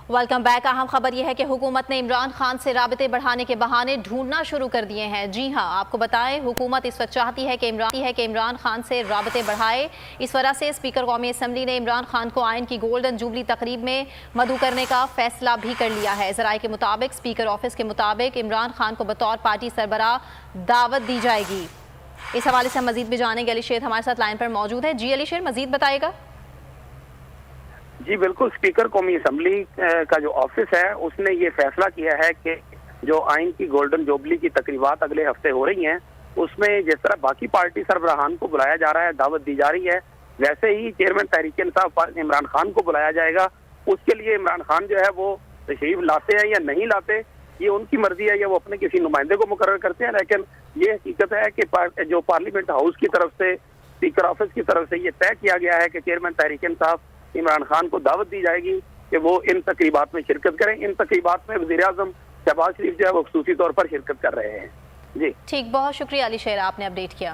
Welcome back. اہم خبر یہ ہے کہ حکومت نے عمران خان سے رابطے بڑھانے کے بہانے ڈھونڈنا شروع کر دیے ہیں۔ جی ہاں، آپ کو بتائیں، حکومت اس وقت چاہتی ہے کہ عمران خان سے رابطے بڑھائے۔ اس وجہ سے اسپیکر قومی اسمبلی نے عمران خان کو آئین کی گولڈن جوبلی تقریب میں مدعو کرنے کا فیصلہ بھی کر لیا ہے۔ ذرائع کے مطابق، اسپیکر آفس کے مطابق عمران خان کو بطور پارٹی سربراہ دعوت دی جائے گی۔ اس حوالے سے ہم مزید بھی جانیں گے۔ علی شیر ہمارے ساتھ لائن پر موجود ہے۔ جی علی شیر، مزید بتائے گا۔ جی بالکل، اسپیکر قومی اسمبلی کا جو آفس ہے اس نے یہ فیصلہ کیا ہے کہ جو آئین کی گولڈن جوبلی کی تقریبات اگلے ہفتے ہو رہی ہیں اس میں جس طرح باقی پارٹی سربراہان کو بلایا جا رہا ہے، دعوت دی جا رہی ہے، ویسے ہی چیئرمین تحریک انصاف عمران خان کو بلایا جائے گا۔ اس کے لیے عمران خان جو ہے وہ تشریف لاتے ہیں یا نہیں لاتے یہ ان کی مرضی ہے، یا وہ اپنے کسی نمائندے کو مقرر کرتے ہیں، لیکن یہ حقیقت ہے کہ جو پارلیمنٹ ہاؤس کی طرف سے، اسپیکر آفس کی طرف سے یہ طے کیا گیا ہے کہ چیئرمین تحریک انصاف عمران خان کو دعوت دی جائے گی کہ وہ ان تقریبات میں شرکت کریں۔ ان تقریبات میں وزیر اعظم شہباز شریف جو ہے وہ خصوصی طور پر شرکت کر رہے ہیں۔ جی ٹھیک، بہت شکریہ علی شیر، آپ نے اپڈیٹ کیا۔